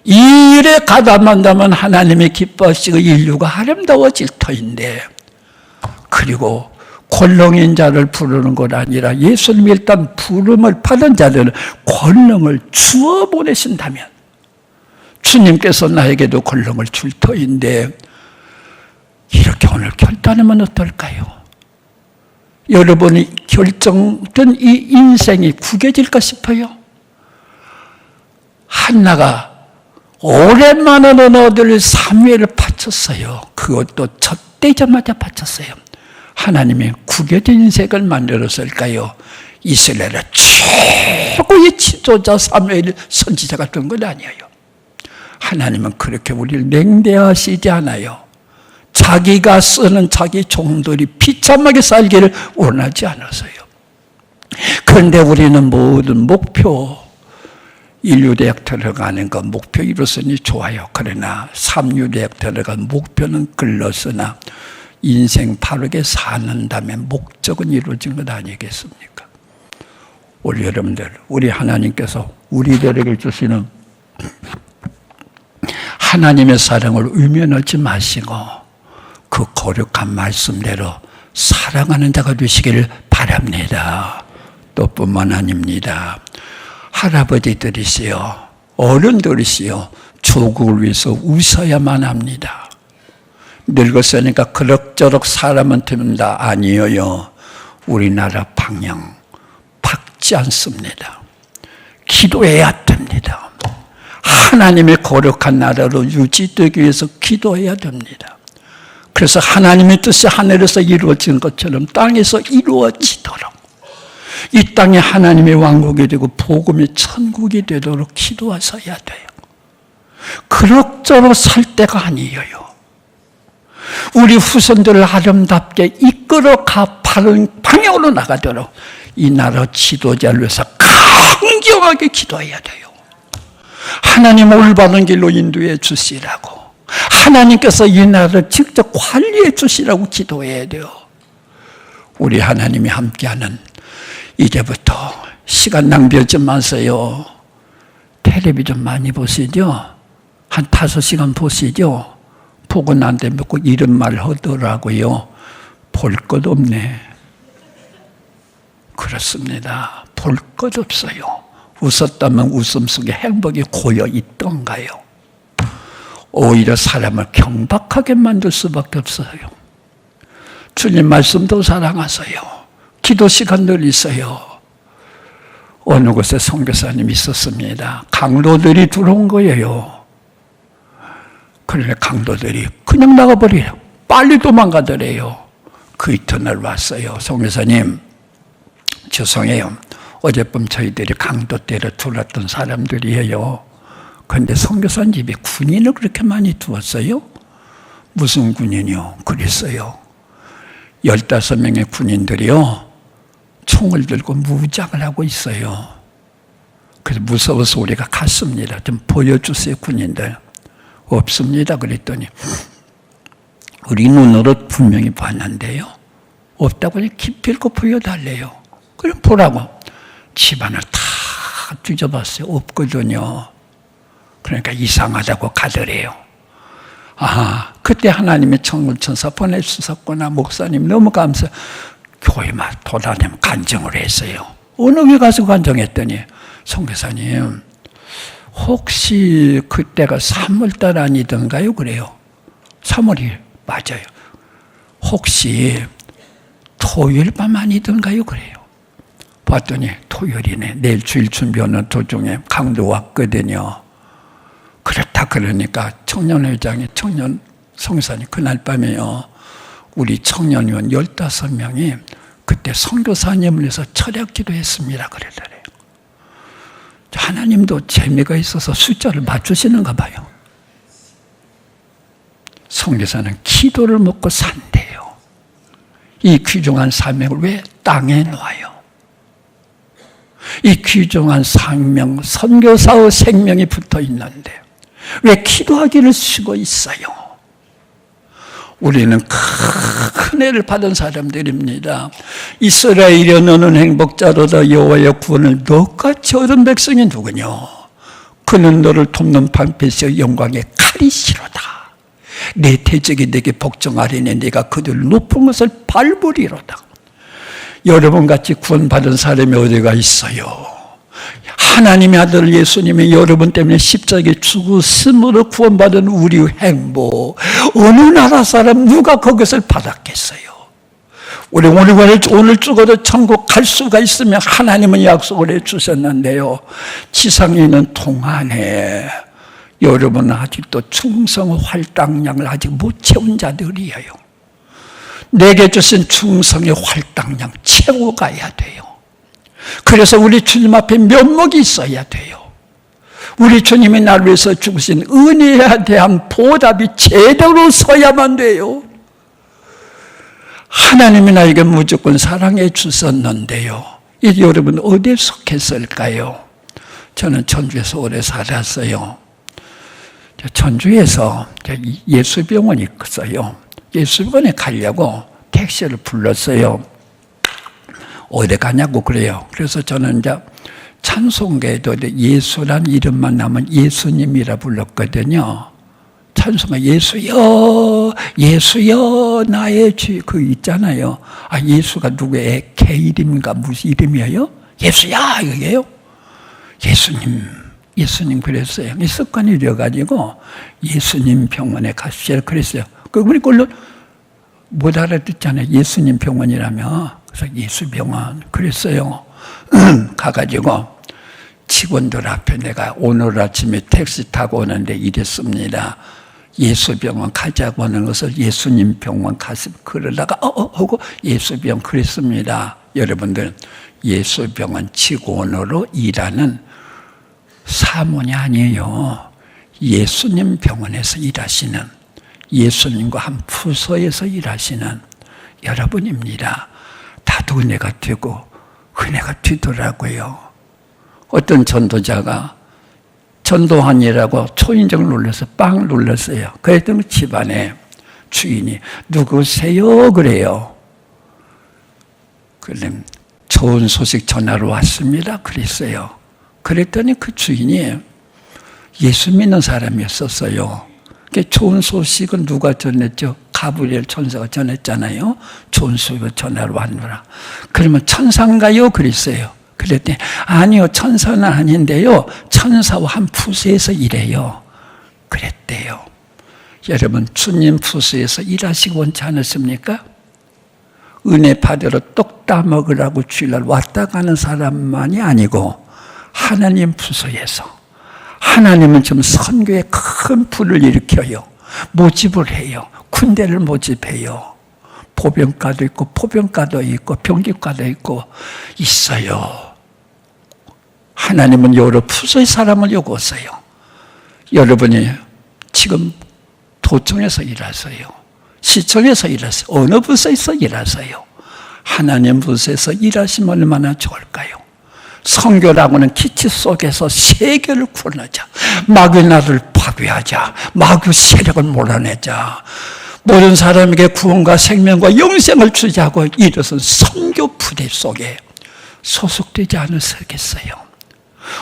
이 일에 가담한다면 하나님이 기뻐하시고 인류가 아름다워질 터인데 그리고 권능인 자를 부르는 것 아니라 예수님이 일단 부름을 받은 자들은 권능을 주어 보내신다면 주님께서 나에게도 권능을 줄 터인데 이렇게 오늘 결단하면 어떨까요? 여러분이 결정된 이 인생이 구겨질까 싶어요. 한나가 오랜만에 너희들 사무엘을 바쳤어요. 그것도 젖되자마자 바쳤어요. 하나님이 구겨진 인생을 만들었을까요? 이스라엘의 최고의 지도자 사무엘 선지자가 된 건 아니에요. 하나님은 그렇게 우리를 냉대하시지 않아요. 자기가 쓰는 자기 종들이 비참하게 살기를 원하지 않았어요. 그런데 우리는 모든 목표, 인류대학 들어가는 건 목표 이뤘으니 좋아요. 그러나 삼류대학 들어간 목표는 글렀으나 인생 바르게 사는다면 목적은 이루어진 것 아니겠습니까? 우리 여러분들, 우리 하나님께서 우리들에게 주시는 하나님의 사랑을 외면하지 마시고 그 거룩한 말씀대로 사랑하는 자가 되시기를 바랍니다. 또 뿐만 아닙니다. 할아버지들이시여, 어른들이시여, 조국을 위해서 우셔야만 합니다. 늙었으니까 그럭저럭 사람은 됩니다. 아니에요. 우리나라 방향 바뀌지 않습니다. 기도해야 됩니다. 하나님의 거룩한 나라로 유지되기 위해서 기도해야 됩니다. 그래서 하나님의 뜻이 하늘에서 이루어진 것처럼 땅에서 이루어지도록 이 땅에 하나님의 왕국이 되고 복음의 천국이 되도록 기도하셔야 돼요. 그럭저럭 살 때가 아니에요. 우리 후손들을 아름답게 이끌어가 바른 방향으로 나가도록 이 나라 지도자를 위해서 강경하게 기도해야 돼요. 하나님 올바른 길로 인도해 주시라고, 하나님께서 이 나라를 직접 관리해 주시라고 기도해야 돼요. 우리 하나님이 함께하는 이제부터 시간 낭비하지 마세요. 텔레비전 많이 보시죠? 한 5시간 보시죠? 보고 난 다음에 꼭 이런 말 하더라고요. 볼 것 없네. 그렇습니다. 볼 것 없어요. 웃었다면 웃음 속에 행복이 고여 있던가요? 오히려 사람을 경박하게 만들 수밖에 없어요. 주님 말씀도 사랑하세요. 기도 시간들 있어요. 어느 곳에 선교사님이 있었습니다. 강도들이 들어온 거예요. 그런데 강도들이 그냥 나가버려요. 빨리 도망가더래요. 그 이튿날 왔어요. 선교사님, 죄송해요. 어젯밤 저희들이 강도 때려 들어왔던 사람들이에요. 그런데 선교사님 집에 군인을 그렇게 많이 두었어요? 무슨 군인이요? 그랬어요. 15명의 군인들이요, 총을 들고 무장을 하고 있어요. 그래서 무서워서 우리가 갔습니다. 좀 보여주세요, 군인들. 없습니다. 그랬더니 우리 눈으로 분명히 봤는데요, 없다고 기필코 보여달래요. 그럼 보라고 집안을 다 뒤져봤어요. 없거든요. 그러니까 이상하다고 가더래요. 아, 그때 하나님의 천군천사 보내주셨구나. 목사님 너무 감사해요. 교회만 돌아다니면 간증을 했어요. 어느 게 가서 간증했더니, 선교사님 혹시 그때가 3월달 아니던가요? 그래요. 3월이 맞아요. 혹시 토요일 밤 아니던가요? 그래요. 봤더니 토요일이네. 내일 주일 준비하는 도중에 강도 왔거든요. 그렇다 그러니까 청년회장이 청년 성사님 그날 밤에요, 우리 청년위원 15명이 그때 선교사님을 위해서 철학기도 했습니다. 그러더래요. 하나님도 재미가 있어서 숫자를 맞추시는가 봐요. 선교사는 기도를 먹고 산대요. 이 귀중한 사명을 왜 땅에 놓아요? 이 귀중한 사명, 선교사의 생명이 붙어 있는데 왜 기도하기를 쉬고 있어요? 우리는 큰 은혜를 받은 사람들입니다. 이스라엘이여 너는 행복자로다. 여호와의 구원을 너같이 얻은 백성이 누구냐? 그는 너를 돕는 방패시여 영광의 칼이시로다. 내 대적이 내게 복종하리니 네가 그들 높은 것을 밟으리로다. 여러분같이 구원받은 사람이 어디가 있어요? 하나님의 아들 예수님이 여러분 때문에 십자가에 죽으심으로 구원받은 우리 행복, 어느 나라 사람 누가 그것을 받았겠어요? 우리 오늘 죽어도 천국 갈 수가 있으면 하나님은 약속을 해주셨는데요, 지상에 있는 동안에 여러분은 아직도 충성의 할당량을 아직 못 채운 자들이에요. 내게 주신 충성의 할당량 채워 가야 돼요. 그래서 우리 주님 앞에 면목이 있어야 돼요. 우리 주님이 나를 위해서 주신 은혜에 대한 보답이 제대로 서야만 돼요. 하나님이 나에게 무조건 사랑해 주셨는데요, 이제 여러분 어디에 속했을까요? 저는 전주에서 오래 살았어요. 전주에서 예수병원이 있어요. 예수병원에 가려고 택시를 불렀어요. 어디 가냐고 그래요. 그래서 저는 이제 찬송가에도 예수란 이름만 나면 예수님이라 불렀거든요. 찬송가 예수여 예수여 나의 주, 그 있잖아요. 아, 예수가 누구의 개 이름인가 무슨 이름이에요? 예수야 이게요. 예수님 그랬어요. 이 습관이 되어가지고 예수님 병원에 가시라 그랬어요. 우리 걸로 못 알아듣잖아요. 예수님 병원이라며. 그래서 예수병원 그랬어요. 가가지고 직원들 앞에 내가 오늘 아침에 택시 타고 오는데 이랬습니다. 예수병원 가자고 하는 것을 예수님 병원 가서 그러다가 하고 예수병원 그랬습니다. 여러분들 예수병원 직원으로 일하는 사모이 아니에요. 예수님 병원에서 일하시는 예수님과 한 부서에서 일하시는 여러분입니다. 다도 은혜가 되고 은혜가 되더라고요. 어떤 전도자가 전도하니라고 초인종 눌러서 빵 눌렀어요. 그랬더니 집안에 주인이 누구세요? 그래요. 그래 좋은 소식 전하러 왔습니다. 그랬어요. 그랬더니 그 주인이 예수 믿는 사람이었었어요. 좋은 소식은 누가 전했죠? 가브리엘 천사가 전했잖아요. 좋은 소식을 전하러 왔노라. 그러면 천사인가요? 그랬어요. 그랬더니 아니요, 천사는 아닌데요, 천사와 한 부서에서 일해요. 그랬대요. 여러분 주님 부서에서 일하시고 원치 않으십니까? 은혜 받으러 떡 따먹으라고 주일날 왔다 가는 사람만이 아니고 하나님 부서에서 하나님은 지금 선교에 큰 불을 일으켜요. 모집을 해요. 군대를 모집해요. 보병과도 있고 포병과도 있고 병기과도 있고 있어요. 하나님은 여러 부서의 사람을 요구하세요. 여러분이 지금 도청에서 일하세요. 시청에서 일하세요. 어느 부서에서 일하세요. 하나님 부서에서 일하시면 얼마나 좋을까요? 선교라고는 기치 속에서 세계를 구원하자. 마귀의 나를 파괴하자. 마귀 세력을 몰아내자. 모든 사람에게 구원과 생명과 영생을 주자고 일어선 선교 부대 속에 소속되지 않으시겠어요?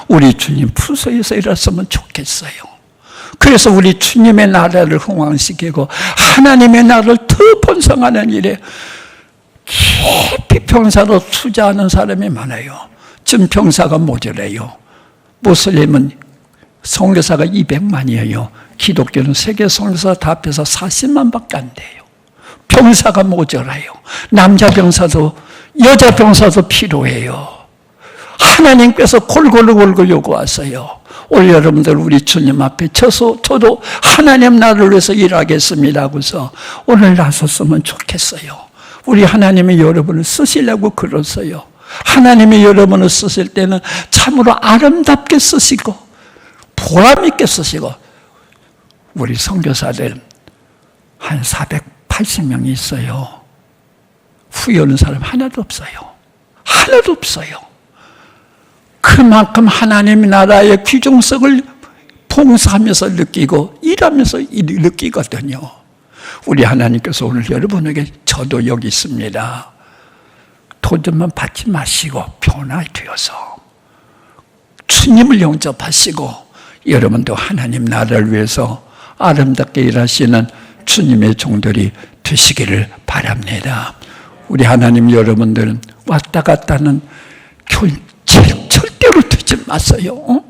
우리 주님 부서에서 일했으면 좋겠어요. 그래서 우리 주님의 나라를 흥왕시키고 하나님의 나라를 더 번성하는 일에 깊이 병사로 투자하는 사람이 많아요. 지금 병사가 모자라요. 모슬림은 선교사가 200만이에요. 기독교는 세계 선교사 다 합해서 40만밖에 안 돼요. 병사가 모자라요. 남자 병사도 여자 병사도 필요해요. 하나님께서 골고루 요구하세요. 오늘 여러분들 우리 주님 앞에 저도 하나님 나라를 위해서 일하겠습니다 하고서 오늘 나섰으면 좋겠어요. 우리 하나님이 여러분을 쓰시려고 그러세요. 하나님이 여러분을 쓰실 때는 참으로 아름답게 쓰시고 보람 있게 쓰시고, 우리 선교사들 한 480명이 있어요. 후회하는 사람 하나도 없어요. 하나도 없어요. 그만큼 하나님 나라의 귀중성을 봉사하면서 느끼고 일하면서 느끼거든요. 우리 하나님께서 오늘 여러분에게 저도 여기 있습니다. 도전만 받지 마시고 변화되어서 주님을 영접하시고 여러분도 하나님 나라를 위해서 아름답게 일하시는 주님의 종들이 되시기를 바랍니다. 우리 하나님 여러분들은 왔다 갔다는 절대로 되지 마세요.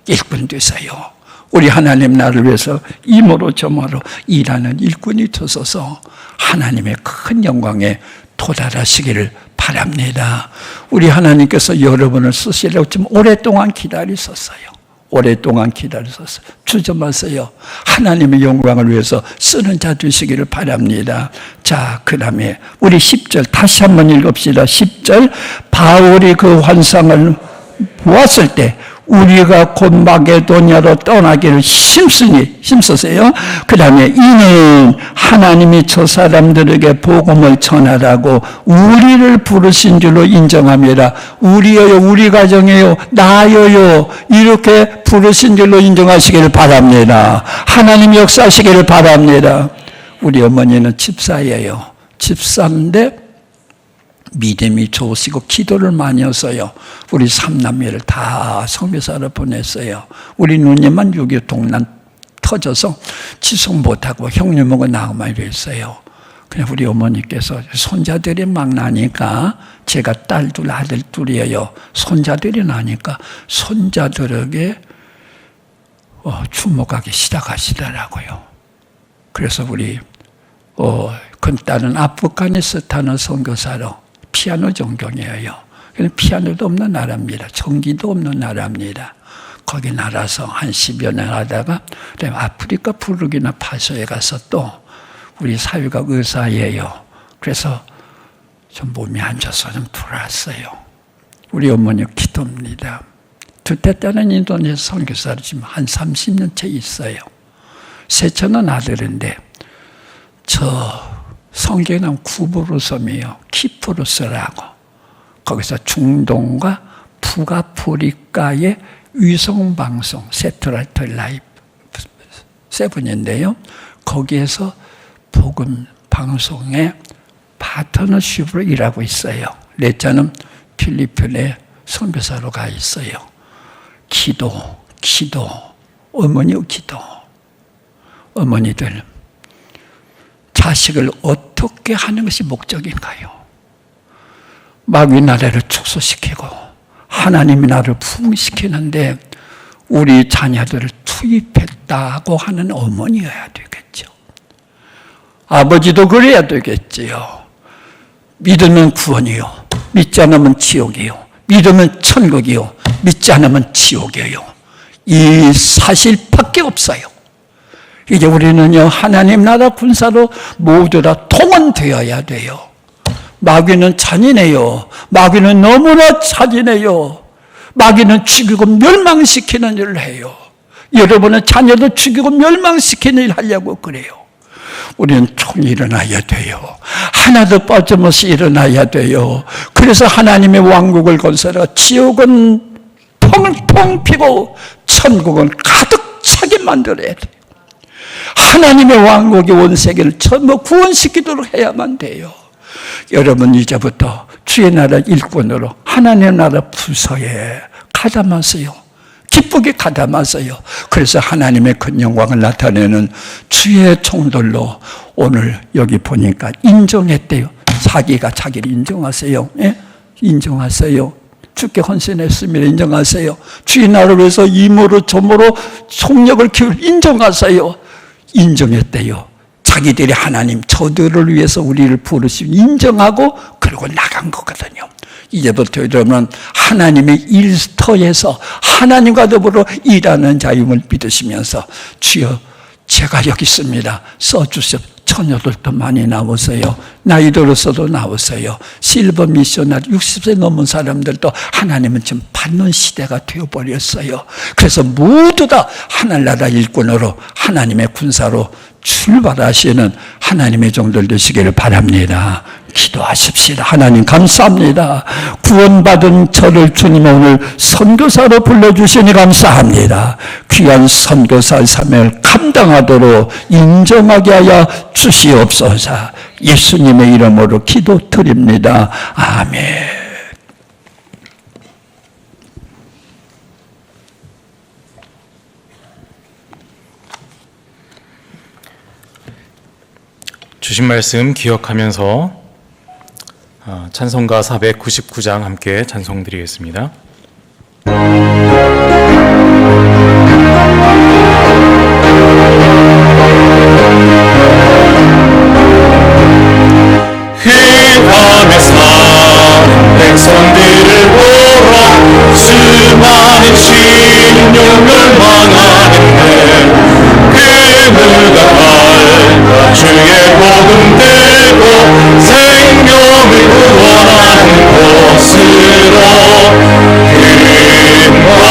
일꾼 되세요. 우리 하나님 나라를 위해서 이모로 저모로 일하는 일꾼이 되소서 하나님의 큰 영광에 도달하시기를 바랍니다. 우리 하나님께서 여러분을 쓰시려고 지금 오랫동안 기다리셨어요. 오랫동안 기다리셨어요. 주저마세요. 하나님의 영광을 위해서 쓰는 자 되시기를 바랍니다. 자, 그 다음에 우리 10절 다시 한번 읽읍시다. 10절 바울이 그 환상을 보았을 때 우리가 곧 마게도냐로 떠나기를 힘쓰세요. 그 다음에 이는 하나님이 저 사람들에게 복음을 전하라고 우리를 부르신 줄로 인정합니다. 우리여요, 우리 가정이요, 나여요, 이렇게 부르신 줄로 인정하시기를 바랍니다. 하나님 역사하시기를 바랍니다. 우리 어머니는 집사예요. 집사인데 믿음이 좋으시고 기도를 많이 했어요. 우리 3남매를 다 선교사로 보냈어요. 우리 누님은 6.25 동란 터져서 지속 못하고 형님하고 나고만 이랬어요. 그냥 우리 어머니께서 손자들이 막 나니까, 제가 딸 둘 아들 둘이에요. 손자들이 나니까 손자들에게 주목하기 시작하시더라고요. 그래서 우리 큰딸은 아프가니스탄의 선교사로 피아노 전공이에요. 피아노도 없는 나라입니다. 전기도 없는 나라입니다. 거기 나라서 한 10여 년 하다가 아프리카 부르기나 파소에 가서 또 우리 사위가 의사예요. 그래서 좀 몸이 안 좋아서 좀 돌아왔어요. 우리 어머니 기도입니다. 두째 때는 인도네시아 선교사를 지금 한 30년째 있어요. 셋째는 아들인데 저 성경에 나온 구부로섬이에요. 키프로스라고. 거기서 중동과 북아프리카의 위성방송 세트라이트 라이브 7인데요. 거기에서 복음 방송에 파트너십으로 일하고 있어요. 넷째는 필리핀에 선교사로 가 있어요. 기도, 어머니의 기도. 어머니들, 자식을 어떻게 하는 것이 목적인가요? 마귀 나라를 축소시키고 하나님의 나라를 부흥시키는데 우리 자녀들을 투입했다고 하는 어머니여야 되겠죠. 아버지도 그래야 되겠지요. 믿으면 구원이요. 믿지 않으면 지옥이요. 믿으면 천국이요. 믿지 않으면 지옥이요. 이 사실밖에 없어요. 이제 우리는요, 하나님 나라 군사로 모두 다 통원되어야 돼요. 마귀는 잔인해요. 마귀는 너무나 잔인해요. 마귀는 죽이고 멸망시키는 일을 해요. 여러분은 자녀도 죽이고 멸망시키는 일 하려고 그래요. 우리는 총 일어나야 돼요. 하나도 빠짐없이 일어나야 돼요. 그래서 하나님의 왕국을 건설하고 지옥은 텅텅 비고 천국은 가득 차게 만들어야 돼요. 하나님의 왕국이 온 세계를 전부 구원시키도록 해야만 돼요. 여러분 이제부터 주의 나라 일꾼으로 하나님의 나라 부서에 가담하세요. 기쁘게 가담하세요. 그래서 하나님의 큰 영광을 나타내는 주의 종들로 오늘 여기 보니까 인정했대요. 자기가 자기를 인정하세요. 예? 인정하세요. 주께 헌신했습니다. 인정하세요. 주의 나라를 위해서 이모로 저모로 속력을 기울 인정하세요. 인정했대요. 자기들이 하나님 저들을 위해서 우리를 부르시고 인정하고 그리고 나간 거거든요. 이제부터 여러분은 하나님의 일터에서 하나님과 더불어 일하는 자임을 믿으시면서 주여 제가 여기 있습니다. 써주세요. 처녀들도 많이 나오세요. 나이 들어서도 나오세요. 실버 미셔너리 60세 넘은 사람들도 하나님은 지금 받는 시대가 되어버렸어요. 그래서 모두 다 하늘나라 일꾼으로 하나님의 군사로 출발하시는 하나님의 종들 되시기를 바랍니다. 기도하십시다. 하나님 감사합니다. 구원받은 저를 주님 오늘 선교사로 불러주시니 감사합니다. 귀한 선교사의 사명을 감당하도록 인정하게 하여 주시옵소서. 예수님의 이름으로 기도드립니다. 아멘.
주신 말씀 기억하면서 찬송가 499장 함께 찬송드리겠습니다.
흑암에 사는 백성들을 보러 수많은 신용을 망하는데 그무가 갈과 주의 복음 들고 생명을 구원하는 곳으로 그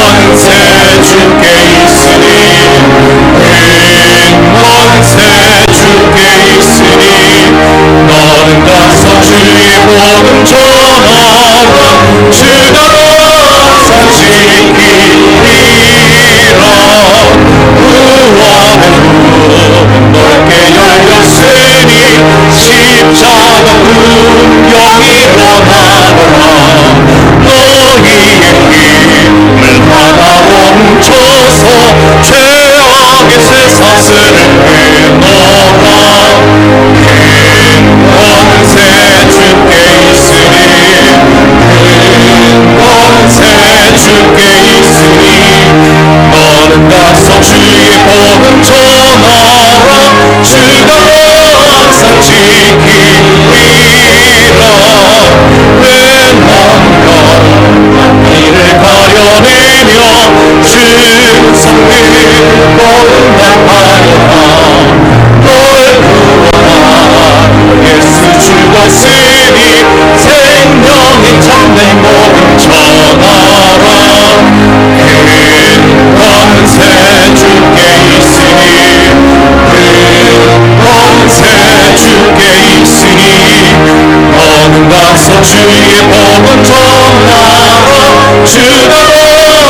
주가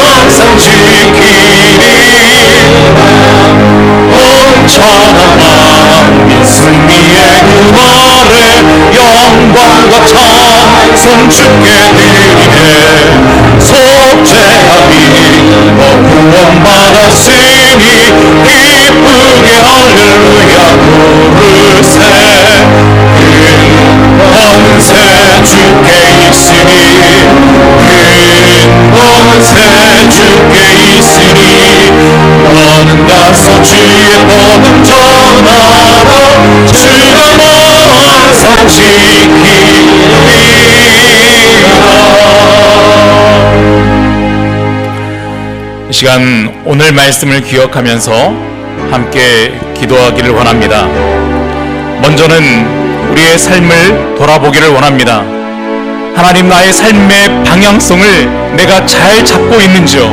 항상 지키리 온 천하만민 승리의 그 아래 영광과 찬송 주께 드리네 속죄함이 구원받았으니 기쁘게 할렐루야 부르세 권세 주께 있으니 권세 주께 있으니 너는 가서 주의 복음 전하라 주가 항상 지키리라.
이 시간 오늘 말씀을 기억하면서 함께 기도하기를 원합니다. 먼저는 우리의 삶을 돌아보기를 원합니다. 하나님, 나의 삶의 방향성을 내가 잘 잡고 있는지요?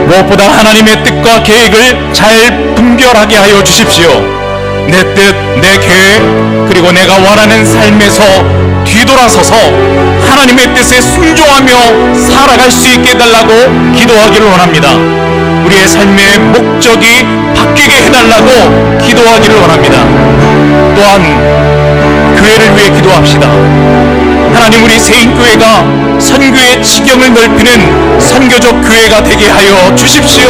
무엇보다 하나님의 뜻과 계획을 잘 분별하게 하여 주십시오. 내 뜻, 내 계획, 그리고 내가 원하는 삶에서 뒤돌아서서 하나님의 뜻에 순종하며 살아갈 수 있게 해달라고 기도하기를 원합니다. 우리의 삶의 목적이 바뀌게 해달라고 기도하기를 원합니다. 또한 교회를 위해 기도합시다. 하나님, 우리 세인교회가 선교의 지경을 넓히는 선교적 교회가 되게 하여 주십시오.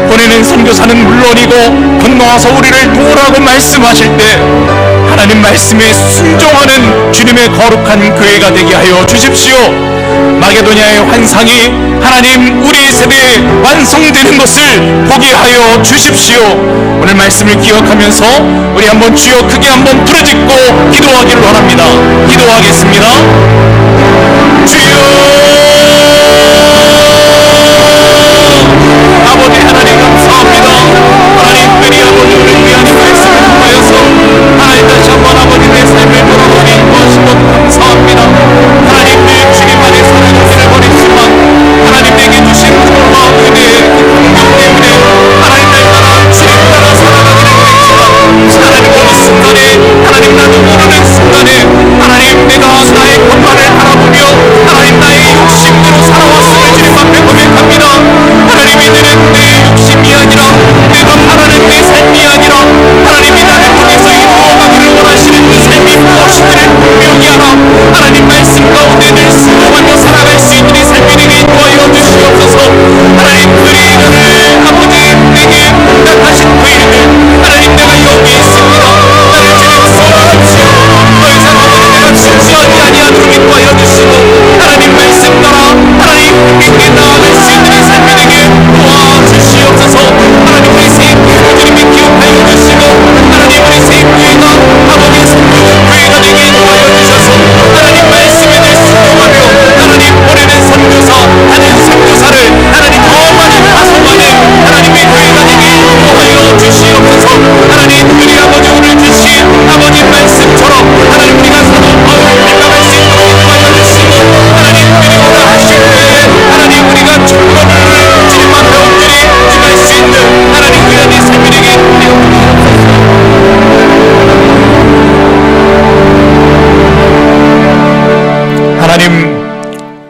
보내는 선교사는 물론이고 건너와서 우리를 도우라고 말씀하실 때 하나님 말씀에 순종하는 주님의 거룩한 교회가 되게 하여 주십시오. 마게도냐의 환상이 하나님 우리 세대에 완성되는 것을 보게 하여 주십시오. 오늘 말씀을 기억하면서 우리 한번 주여 크게 한번 부르짖고 기도하기를 원합니다. 기도하겠습니다. 주여, 아버지 하나님 감사합니다. 하나님 은혜 아버지 우리를 위한 말씀을 통하여서 하나님 다시 한번 아버지 내 삶을 돌아보니 무엇이고 감사합니다. 하나님 늘 주님 안에 살아가기를 원했지만 하나님 내게 주신 구원과 은혜 그 감격 때문에 하나님 날마다 주님 따라 살아가기를 원했지만 하나님 어느 순간에 하나님 나도 모르는 순간에 하나님 내가 나의 것만을 바라보며 하나님 나의 욕심대로 살아왔음을 주님 앞에 고백합니다. 하나님 이제는 내 욕심이 아니라 내가 바라는 내 삶이 아니라 하나님이 나를 통해서 이루어가기를 원하시는 그 삶이 무엇인지를 분명히 알아 하나님 말씀 가운데 늘 순종하며 살아갈 수 있는 이 삶이 되게 인도하여 주시옵소서. 하나님 그 일을 아버지 내게 부탁하신 그 일을 하나님 내가 여기 있습니다. 나를 주님 써주십시오. 더 이상 아버지 내가 순수하지 아니하도록 인도하여 주시고 하나님 말씀 따라 하나님 믿게 나아갈 수 있는 이 삶이 되게 도와주시옵소서. 하나님 우리 세인교회를 주님이 기억하여 주시고 하나님 우리 세인교회가 아버지 선교적 교회가 되게 인도하여 주셔서 하나님 말씀에 늘 순종하며 하나님 보내는 선교사 하는 선교사를 하나님 더 많이 파송하는 하나님의 교회가 되게 인도하여 주시옵소서. 하나님 우리 아버지 오늘 주신 아버지 말씀처럼 하나님 우리가 사도 바울을 빗나갈 수 있도록 인도하여 주시고 하나님 그리고나 하실 때 하나님 우리가 충고를 주님 앞에 온전히 주갈 수 있는 하나님 그의 내 삶이 되게 하나님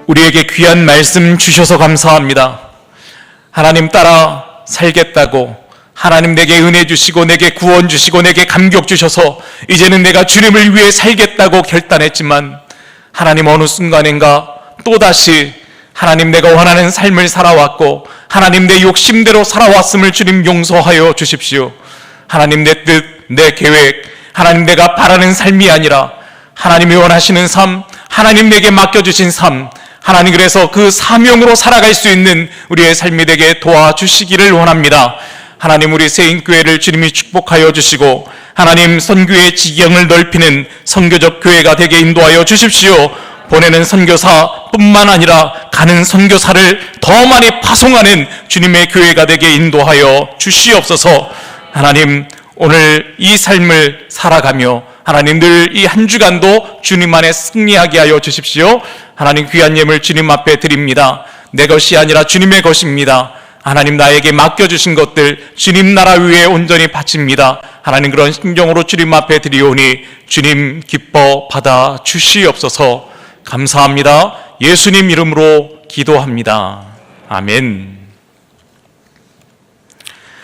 우리에게 귀한 말씀 주셔서 감사합니다. 하나님 따라 살겠다고 하나님 내게 은혜 주시고 내게 구원 주시고 내게 감격 주셔서 이제는 내가 주님을 위해 살겠다고 결단했지만 하나님 어느 순간인가 또다시 하나님 내가 원하는 삶을 살아왔고 하나님 내 욕심대로 살아왔음을 주님 용서하여 주십시오. 하나님 내 뜻, 내 계획, 하나님 내가 바라는 삶이 아니라 하나님이 원하시는 삶, 하나님 내게 맡겨주신 삶, 하나님 그래서 그 사명으로 살아갈 수 있는 우리의 삶이 되게 도와주시기를 원합니다. 하나님 우리 세인교회를 주님이 축복하여 주시고 하나님 선교의 지경을 넓히는 선교적 교회가 되게 인도하여 주십시오. 보내는 선교사뿐만 아니라 가는 선교사를 더 많이 파송하는 주님의 교회가 되게 인도하여 주시옵소서. 하나님 오늘 이 삶을 살아가며 하나님 늘 이 한 주간도 주님 안에 승리하게 하여 주십시오. 하나님 귀한 예물 주님 앞에 드립니다. 내 것이 아니라 주님의 것입니다. 하나님 나에게 맡겨주신 것들 주님 나라 위에 온전히 바칩니다. 하나님 그런 심정으로 주님 앞에 드리오니 주님 기뻐 받아 주시옵소서. 감사합니다. 예수님 이름으로 기도합니다. 아멘.